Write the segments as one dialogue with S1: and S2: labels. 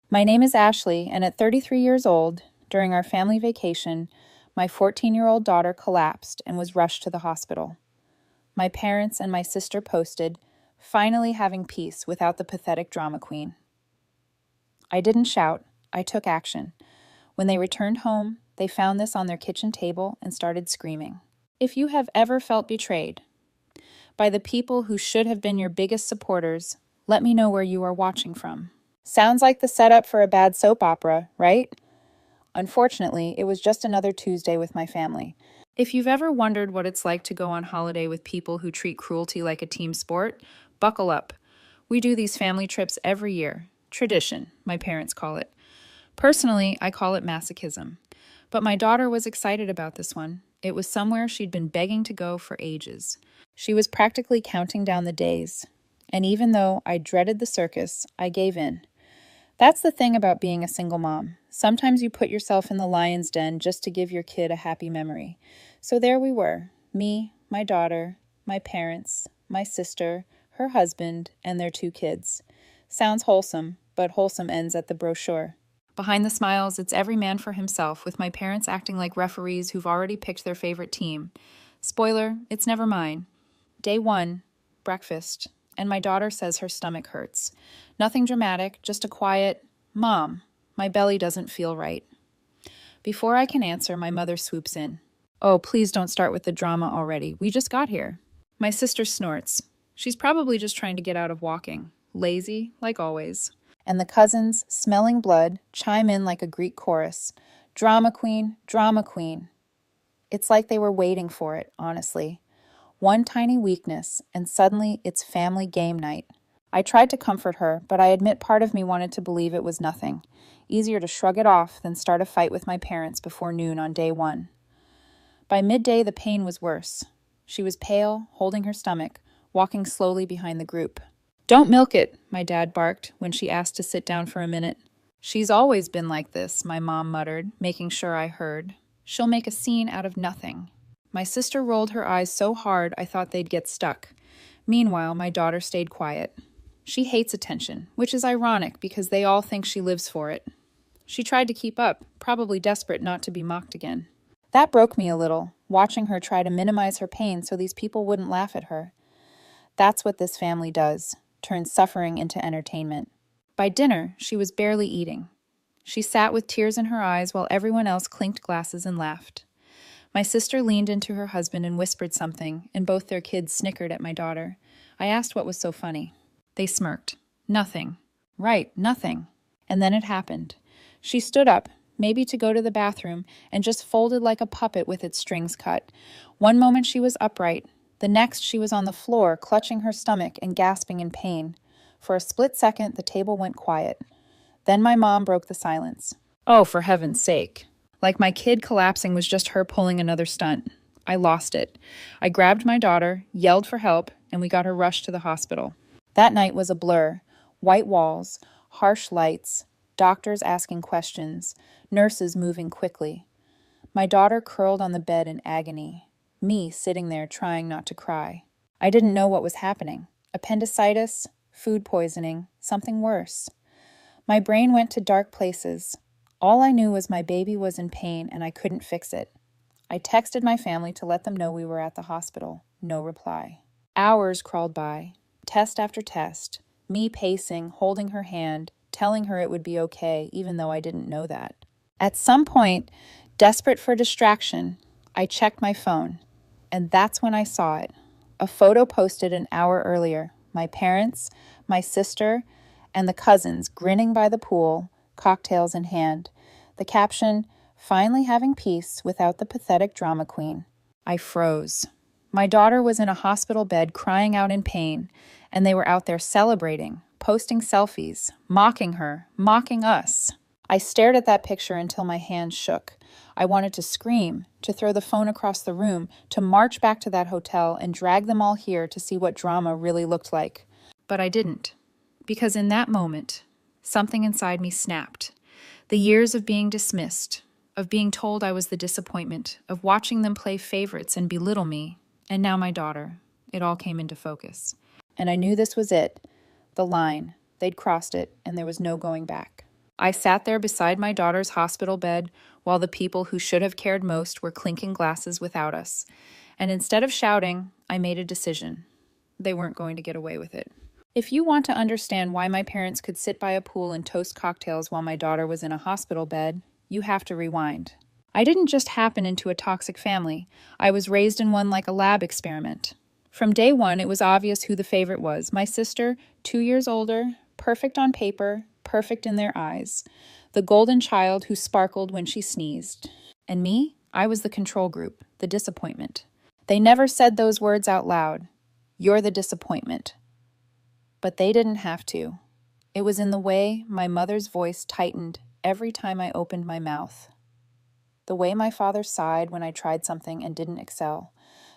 S1: My name is Ashley, and at 33 years old, during our family vacation, my 14-year-old daughter collapsed and was rushed to the hospital. My parents and my sister posted, finally having peace without the pathetic drama queen. I didn't shout, I took action. When they returned home, they found this on their kitchen table and started screaming. If you have ever felt betrayed by the people who should have been your biggest supporters, let me know where you are watching from. Sounds like the setup for a bad soap opera, right? Unfortunately, it was just another Tuesday with my family. If you've ever wondered what it's like to go on holiday with people who treat cruelty like a team sport, buckle up. We do these family trips every year. Tradition, my parents call it. Personally, I call it masochism. But my daughter was excited about this one. It was somewhere she'd been begging to go for ages. She was practically counting down the days. And even though I dreaded the circus, I gave in. That's the thing about being a single mom. Sometimes you put yourself in the lion's den just to give your kid a happy memory. So there we were, me, my daughter, my parents, my sister, her husband, and their 2 kids. Sounds wholesome, but wholesome ends at the brochure. Behind the smiles, it's every man for himself, with my parents acting like referees who've already picked their favorite team. Spoiler, it's never mine. Day 1, breakfast, and my daughter says her stomach hurts. Nothing dramatic, just a quiet, "Mom, my belly doesn't feel right." Before I can answer, my mother swoops in. "Oh, please don't start with the drama already. We just got here." My sister snorts. She's probably just trying to get out of walking. Lazy, like always. And the cousins, smelling blood, chime in like a Greek chorus. Drama queen, drama queen. It's like they were waiting for it, honestly. One tiny weakness, and suddenly it's family game night. I tried to comfort her, but I admit part of me wanted to believe it was nothing. Easier to shrug it off than start a fight with my parents before noon on day 1. By midday, the pain was worse. She was pale, holding her stomach, walking slowly behind the group. "Don't milk it," my dad barked when she asked to sit down for a minute. "She's always been like this," my mom muttered, making sure I heard. "She'll make a scene out of nothing." My sister rolled her eyes so hard I thought they'd get stuck. Meanwhile, my daughter stayed quiet. She hates attention, which is ironic because they all think she lives for it. She tried to keep up, probably desperate not to be mocked again. That broke me a little, watching her try to minimize her pain so these people wouldn't laugh at her. That's what this family does, turns suffering into entertainment. By dinner, she was barely eating. She sat with tears in her eyes while everyone else clinked glasses and laughed. My sister leaned into her husband and whispered something, and both their kids snickered at my daughter. I asked what was so funny. They smirked. Nothing. Right, nothing. And then it happened. She stood up, maybe to go to the bathroom, and just folded like a puppet with its strings cut. One moment she was upright. The next she was on the floor, clutching her stomach and gasping in pain. For a split second, the table went quiet. Then my mom broke the silence. "Oh, for heaven's sake." Like my kid collapsing was just her pulling another stunt. I lost it. I grabbed my daughter, yelled for help, and we got her rushed to the hospital. That night was a blur. White walls, harsh lights, doctors asking questions, nurses moving quickly. My daughter curled on the bed in agony, me sitting there trying not to cry. I didn't know what was happening. Appendicitis, food poisoning, something worse. My brain went to dark places. All I knew was my baby was in pain and I couldn't fix it. I texted my family to let them know we were at the hospital. No reply. Hours crawled by. Test after test. Me pacing, holding her hand, telling her it would be okay, even though I didn't know that. At some point, desperate for distraction, I checked my phone. And that's when I saw it. A photo posted an hour earlier. My parents, my sister, and the cousins grinning by the pool, cocktails in hand. The caption, "Finally having peace without the pathetic drama queen." I froze. My daughter was in a hospital bed crying out in pain, and they were out there celebrating, posting selfies, mocking her, mocking us. I stared at that picture until my hands shook. I wanted to scream, to throw the phone across the room, to march back to that hotel and drag them all here to see what drama really looked like. But I didn't. Because in that moment, something inside me snapped. The years of being dismissed, of being told I was the disappointment, of watching them play favorites and belittle me, and now my daughter. It all came into focus. And I knew this was it, the line. They'd crossed it, and there was no going back. I sat there beside my daughter's hospital bed while the people who should have cared most were clinking glasses without us. And instead of shouting, I made a decision. They weren't going to get away with it. If you want to understand why my parents could sit by a pool and toast cocktails while my daughter was in a hospital bed, you have to rewind. I didn't just happen into a toxic family. I was raised in one like a lab experiment. From day one, it was obvious who the favorite was. My sister, 2 years older, perfect on paper, perfect in their eyes. The golden child who sparkled when she sneezed. And me? I was the control group, the disappointment. They never said those words out loud. You're the disappointment. But they didn't have to. It was in the way my mother's voice tightened every time I opened my mouth. The way my father sighed when I tried something and didn't excel.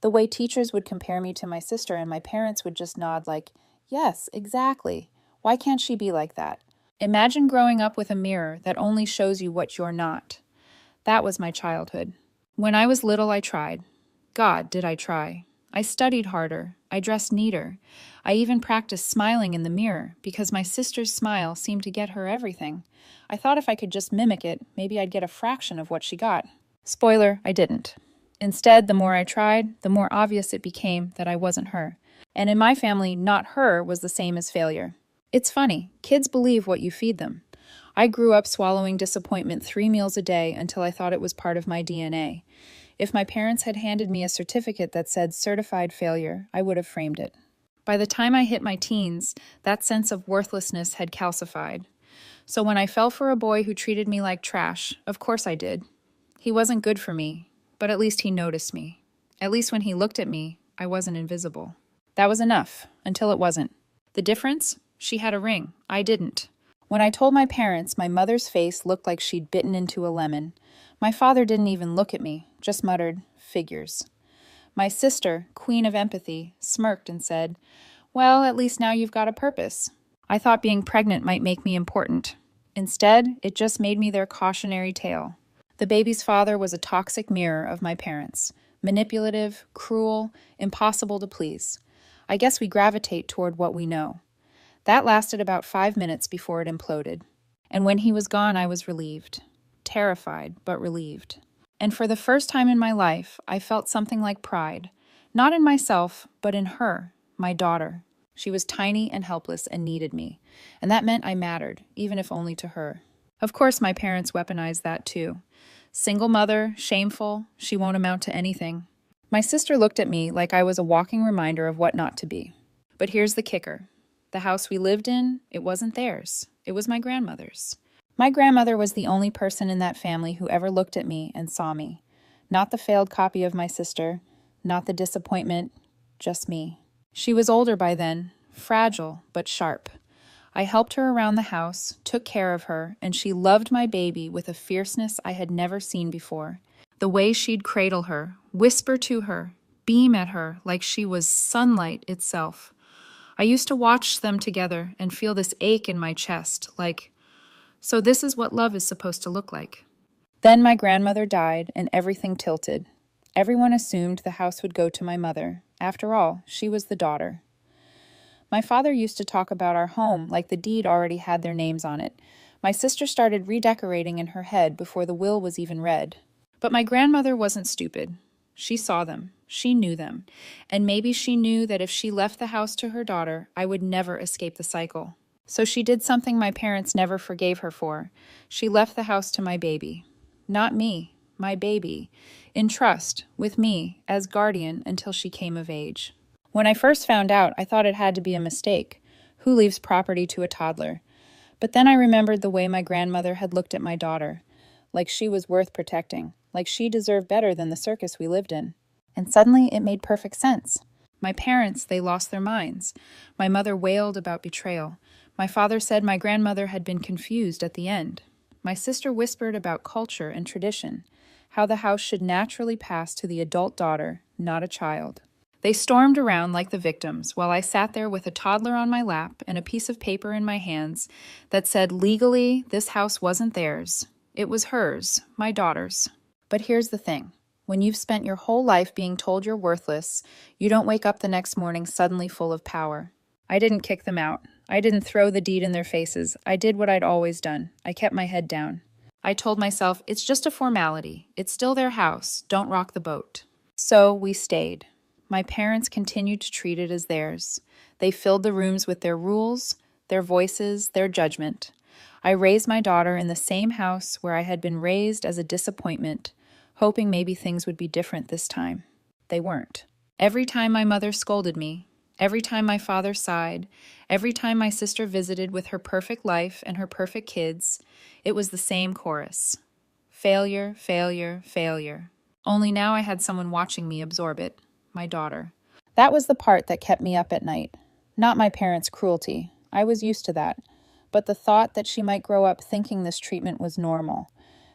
S1: The way teachers would compare me to my sister and my parents would just nod like, yes, exactly. Why can't she be like that? Imagine growing up with a mirror that only shows you what you're not. That was my childhood. When I was little, I tried. God, did I try. I studied harder. I dressed neater. I even practiced smiling in the mirror because my sister's smile seemed to get her everything. I thought if I could just mimic it, maybe I'd get a fraction of what she got. Spoiler, I didn't. Instead, the more I tried, the more obvious it became that I wasn't her. And in my family, not her was the same as failure. It's funny, kids believe what you feed them. I grew up swallowing disappointment 3 meals a day until I thought it was part of my DNA. If my parents had handed me a certificate that said certified failure, I would have framed it. By the time I hit my teens, that sense of worthlessness had calcified. So when I fell for a boy who treated me like trash, of course I did. He wasn't good for me, but at least he noticed me. At least when he looked at me, I wasn't invisible. That was enough, until it wasn't. The difference? She had a ring. I didn't. When I told my parents, my mother's face looked like she'd bitten into a lemon. My father didn't even look at me, just muttered, figures. My sister, queen of empathy, smirked and said, well, at least now you've got a purpose. I thought being pregnant might make me important. Instead, it just made me their cautionary tale. The baby's father was a toxic mirror of my parents. Manipulative, cruel, impossible to please. I guess we gravitate toward what we know. That lasted about 5 minutes before it imploded. And when he was gone, I was relieved. Terrified, but relieved. And for the first time in my life, I felt something like pride. Not in myself, but in her, my daughter. She was tiny and helpless and needed me. And that meant I mattered, even if only to her. Of course, my parents weaponized that too. Single mother, shameful, she won't amount to anything. My sister looked at me like I was a walking reminder of what not to be. But here's the kicker. The house we lived in, it wasn't theirs. It was my grandmother's. My grandmother was the only person in that family who ever looked at me and saw me. Not the failed copy of my sister, not the disappointment, just me. She was older by then, fragile but sharp. I helped her around the house, took care of her, and she loved my baby with a fierceness I had never seen before. The way she'd cradle her, whisper to her, beam at her like she was sunlight itself. I used to watch them together and feel this ache in my chest, like, so this is what love is supposed to look like. Then my grandmother died and everything tilted. Everyone assumed the house would go to my mother. After all, she was the daughter. My father used to talk about our home like the deed already had their names on it. My sister started redecorating in her head before the will was even read. But my grandmother wasn't stupid. She saw them. She knew them. And maybe she knew that if she left the house to her daughter, I would never escape the cycle. So she did something my parents never forgave her for. She left the house to my baby. Not me, my baby. In trust, with me, as guardian until she came of age. When I first found out, I thought it had to be a mistake. Who leaves property to a toddler? But then I remembered the way my grandmother had looked at my daughter. Like she was worth protecting. Like she deserved better than the circus we lived in. And suddenly it made perfect sense. My parents, they lost their minds. My mother wailed about betrayal. My father said my grandmother had been confused at the end. My sister whispered about culture and tradition, how the house should naturally pass to the adult daughter, not a child. They stormed around like the victims while I sat there with a toddler on my lap and a piece of paper in my hands that said legally this house wasn't theirs. It was hers, my daughter's. But here's the thing. When you've spent your whole life being told you're worthless, you don't wake up the next morning suddenly full of power. I didn't kick them out. I didn't throw the deed in their faces. I did what I'd always done. I kept my head down. I told myself, it's just a formality. It's still their house. Don't rock the boat. So we stayed. My parents continued to treat it as theirs. They filled the rooms with their rules, their voices, their judgment. I raised my daughter in the same house where I had been raised as a disappointment, hoping maybe things would be different this time. They weren't. Every time my mother scolded me, every time my father sighed, every time my sister visited with her perfect life and her perfect kids, it was the same chorus. Failure, failure, failure. Only now I had someone watching me absorb it, my daughter. That was the part that kept me up at night. Not my parents' cruelty. I was used to that. But the thought that she might grow up thinking this treatment was normal,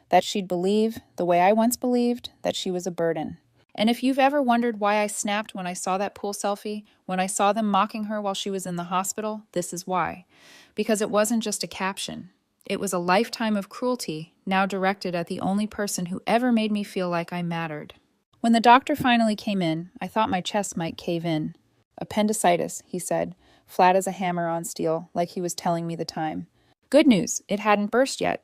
S1: that she'd believe, the way I once believed, that she was a burden. And if you've ever wondered why I snapped when I saw that pool selfie, when I saw them mocking her while she was in the hospital, this is why. Because it wasn't just a caption. It was a lifetime of cruelty, now directed at the only person who ever made me feel like I mattered. When the doctor finally came in, I thought my chest might cave in. Appendicitis, he said, flat as a hammer on steel, like he was telling me the time. Good news, it hadn't burst yet.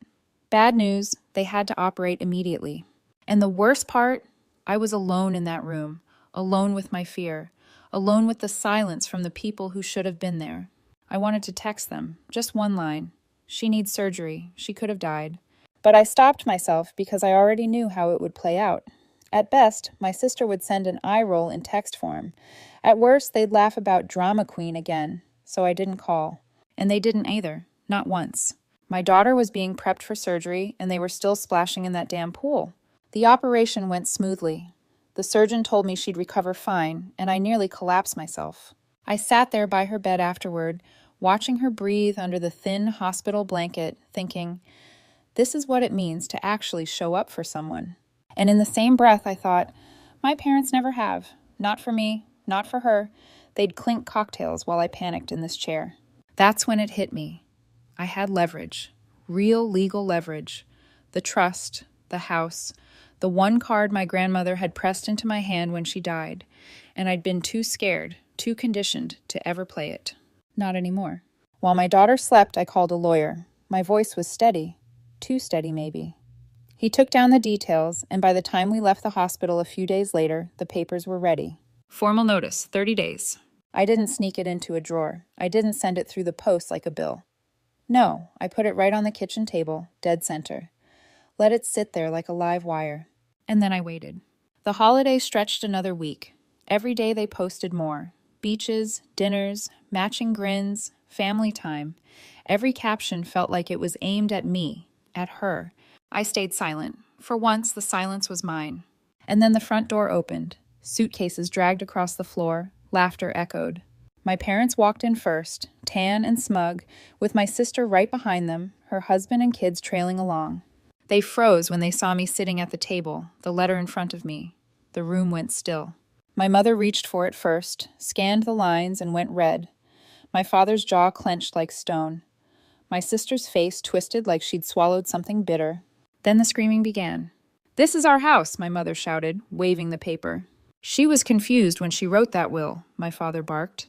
S1: Bad news, they had to operate immediately. And the worst part, I was alone in that room, alone with my fear, alone with the silence from the people who should have been there. I wanted to text them, just one line. She needs surgery. She could have died. But I stopped myself because I already knew how it would play out. At best, my sister would send an eye roll in text form. At worst, they'd laugh about drama queen again, so I didn't call. And they didn't either, not once. My daughter was being prepped for surgery, and they were still splashing in that damn pool. The operation went smoothly. The surgeon told me she'd recover fine, and I nearly collapsed myself. I sat there by her bed afterward, watching her breathe under the thin hospital blanket, thinking, this is what it means to actually show up for someone. And in the same breath, I thought, my parents never have. Not for me, not for her. They'd clink cocktails while I panicked in this chair. That's when it hit me. I had leverage, real legal leverage. The trust, the house, the one card my grandmother had pressed into my hand when she died, and I'd been too scared, too conditioned to ever play it. Not anymore. While my daughter slept, I called a lawyer. My voice was steady. Too steady, maybe. He took down the details, and by the time we left the hospital a few days later, the papers were ready. Formal notice, 30 days. I didn't sneak it into a drawer. I didn't send it through the post like a bill. No, I put it right on the kitchen table, dead center. Let it sit there like a live wire. And then I waited. The holiday stretched another week. Every day they posted more. Beaches, dinners, matching grins, family time. Every caption felt like it was aimed at me, at her. I stayed silent. For once, the silence was mine. And then the front door opened. Suitcases dragged across the floor. Laughter echoed. My parents walked in first, tan and smug, with my sister right behind them, her husband and kids trailing along. They froze when they saw me sitting at the table, the letter in front of me. The room went still. My mother reached for it first, scanned the lines, and went red. My father's jaw clenched like stone. My sister's face twisted like she'd swallowed something bitter. Then the screaming began. "This is our house," my mother shouted, waving the paper. "She was confused when she wrote that will," my father barked.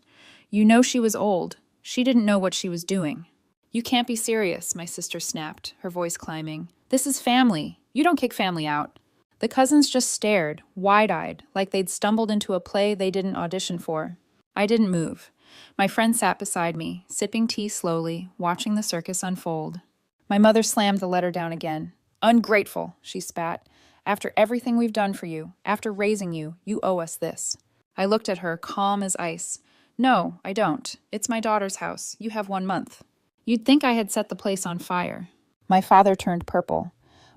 S1: "You know she was old. She didn't know what she was doing." "You can't be serious," my sister snapped, her voice climbing. "This is family. You don't kick family out." The cousins just stared, wide-eyed, like they'd stumbled into a play they didn't audition for. I didn't move. My friend sat beside me, sipping tea slowly, watching the circus unfold. My mother slammed the letter down again. "Ungrateful," she spat. "After everything we've done for you, after raising you, you owe us this." I looked at her, calm as ice. "No, I don't. It's my daughter's house. You have 1 month." You'd think I had set the place on fire. My father turned purple.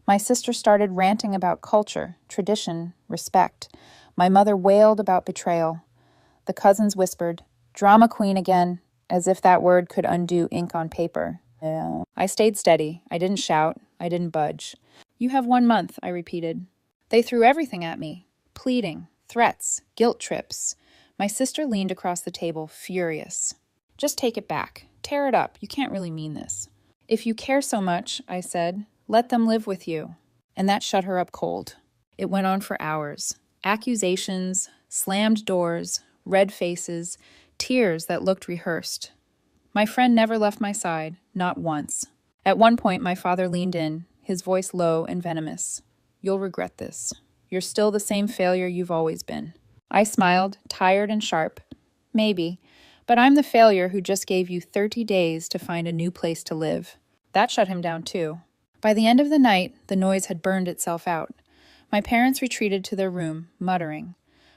S1: My sister started ranting about culture, tradition, respect. My mother wailed about betrayal. The cousins whispered, "Drama queen again," as if that word could undo ink on paper. I stayed steady. I didn't shout. I didn't budge. "You have 1 month," I repeated. They threw everything at me. Pleading, threats, guilt trips. My sister leaned across the table, furious. "Just take it back. Tear it up. You can't really mean this." "If you care so much," I said, "let them live with you." And that shut her up cold. It went on for hours. Accusations, slammed doors, red faces, tears that looked rehearsed. My friend never left my side, not once. At one point, my father leaned in, his voice low and venomous. "You'll regret this. You're still the same failure you've always been." I smiled, tired and sharp. "Maybe, but I'm the failure who just gave you 30 days to find a new place to live." That shut him down too. By the end of the night, the noise had burned itself out. My parents retreated to their room, muttering.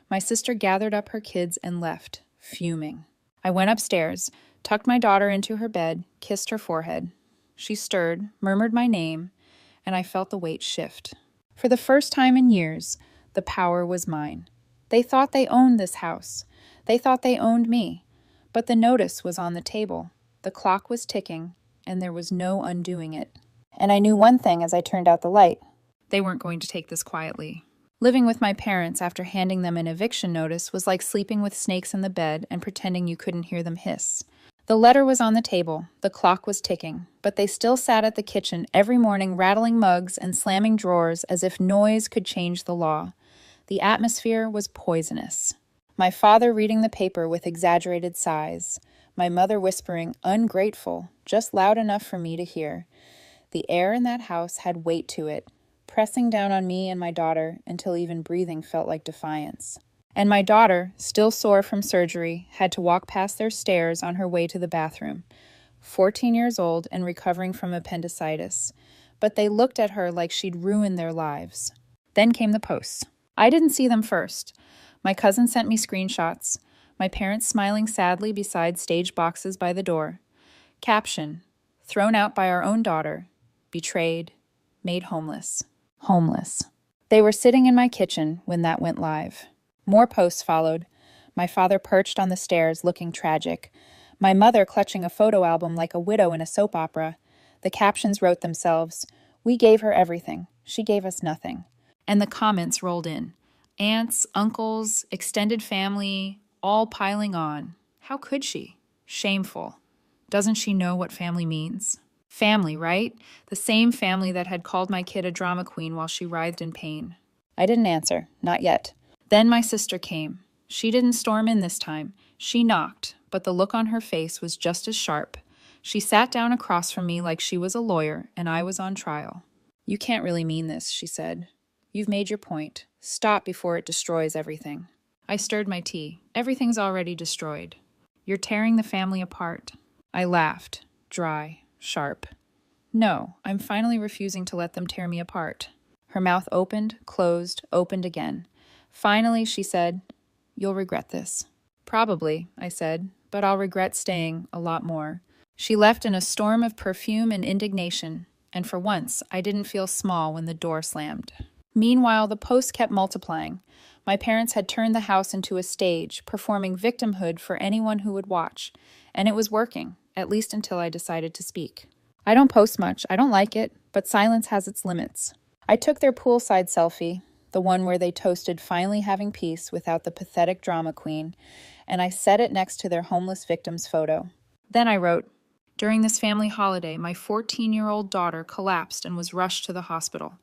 S1: My sister gathered up her kids and left, fuming. I went upstairs, tucked my daughter into her bed, kissed her forehead. She stirred, murmured my name, and I felt the weight shift. For the first time in years, the power was mine. They thought they owned this house. They thought they owned me. But the notice was on the table. The clock was ticking, and there was no undoing it. And I knew one thing as I turned out the light. They weren't going to take this quietly. Living with my parents after handing them an eviction notice was like sleeping with snakes in the bed and pretending you couldn't hear them hiss. The letter was on the table, the clock was ticking, but they still sat at the kitchen every morning rattling mugs and slamming drawers as if noise could change the law. The atmosphere was poisonous. My father reading the paper with exaggerated sighs. My mother whispering, "Ungrateful," just loud enough for me to hear. The air in that house had weight to it, pressing down on me and my daughter until even breathing felt like defiance. And my daughter, still sore from surgery, had to walk past their stairs on her way to the bathroom, 14 years old and recovering from appendicitis. But they looked at her like she'd ruined their lives. Then came the posts. I didn't see them first. My cousin sent me screenshots, my parents smiling sadly beside staged boxes by the door. Caption, "Thrown out by our own daughter, betrayed, made homeless." Homeless. They were sitting in my kitchen when that went live. More posts followed. My father perched on the stairs looking tragic. My mother clutching a photo album like a widow in a soap opera. The captions wrote themselves, "We gave her everything. She gave us nothing." And the comments rolled in. Aunts, uncles, extended family, all piling on. How could she? Shameful. Doesn't she know what family means? Family, right? The same family that had called my kid a drama queen while she writhed in pain. I didn't answer, not yet. Then my sister came. She didn't storm in this time. She knocked, but the look on her face was just as sharp. She sat down across from me like she was a lawyer and I was on trial. "You can't really mean this," she said. "You've made your point. Stop before it destroys everything." I stirred my tea. "Everything's already destroyed. You're tearing the family apart." I laughed, dry, sharp. "No, I'm finally refusing to let them tear me apart." Her mouth opened, closed, opened again. Finally, she said, "You'll regret this." "Probably," I said, "but I'll regret staying a lot more." She left in a storm of perfume and indignation, and for once, I didn't feel small when the door slammed. Meanwhile, the posts kept multiplying. My parents had turned the house into a stage, performing victimhood for anyone who would watch, and it was working, at least until I decided to speak. I don't post much, I don't like it, but silence has its limits. I took their poolside selfie, the one where they toasted finally having peace without the pathetic drama queen, and I set it next to their homeless victim's photo. Then I wrote, "During this family holiday, my 14-year-old daughter collapsed and was rushed to the hospital.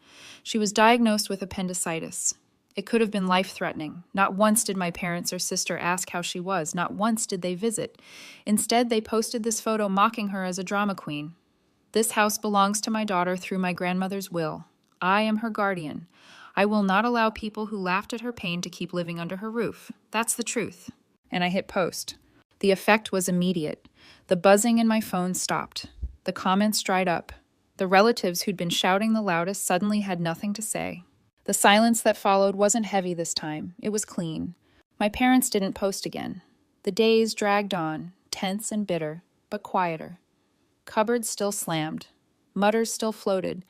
S1: She was diagnosed with appendicitis. It could have been life-threatening. Not once did my parents or sister ask how she was. Not once did they visit. Instead, they posted this photo mocking her as a drama queen. This house belongs to my daughter through my grandmother's will. I am her guardian. I will not allow people who laughed at her pain to keep living under her roof. That's the truth." And I hit post. The effect was immediate. The buzzing in my phone stopped. The comments dried up. The relatives who'd been shouting the loudest suddenly had nothing to say. The silence that followed wasn't heavy this time. It was clean. My parents didn't post again. The days dragged on, tense and bitter, but quieter. Cupboards still slammed. Mutters still floated.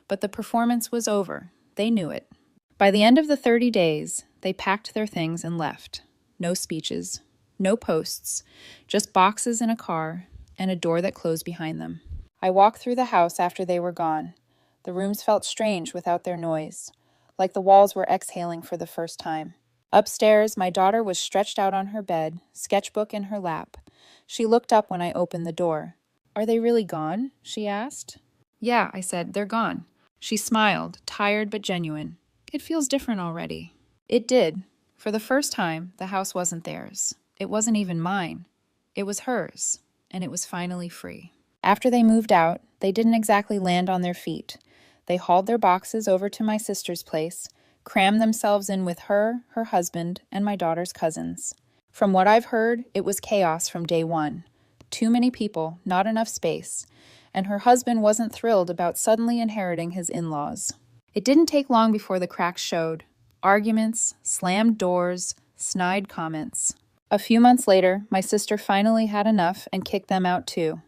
S1: But the performance was over. They knew it. By the end of the 30 days, they packed their things and left. No speeches. No posts. Just boxes in a car and a door that closed behind them. I walked through the house after they were gone. The rooms felt strange without their noise, like the walls were exhaling for the first time. Upstairs, my daughter was stretched out on her bed, sketchbook in her lap. She looked up when I opened the door. "Are they really gone?" she asked. "Yeah," I said, "they're gone." She smiled, tired but genuine. "It feels different already." It did. For the first time, the house wasn't theirs. It wasn't even mine. It was hers. and it was finally free. After they moved out, they didn't exactly land on their feet. They hauled their boxes over to my sister's place, crammed themselves in with her, her husband, and my daughter's cousins. From what I've heard, it was chaos from day one. Too many people, not enough space, and her husband wasn't thrilled about suddenly inheriting his in-laws. It didn't take long before the cracks showed. Arguments, slammed doors, snide comments. A few months later, my sister finally had enough and kicked them out too.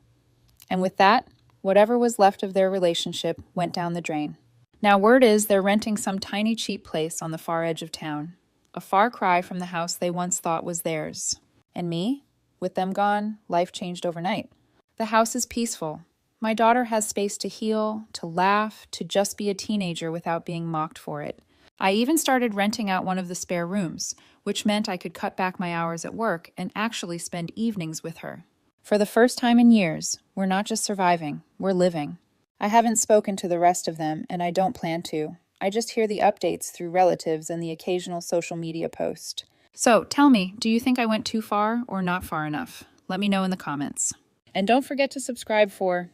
S1: And with that, whatever was left of their relationship went down the drain. Now word is they're renting some tiny cheap place on the far edge of town, a far cry from the house they once thought was theirs. And me? With them gone, life changed overnight. The house is peaceful. My daughter has space to heal, to laugh, to just be a teenager without being mocked for it. I even started renting out one of the spare rooms, which meant I could cut back my hours at work and actually spend evenings with her. For the first time in years, we're not just surviving, we're living. I haven't spoken to the rest of them, and I don't plan to. I just hear the updates through relatives and the occasional social media post. So, tell me, do you think I went too far or not far enough? Let me know in the comments. And don't forget to subscribe for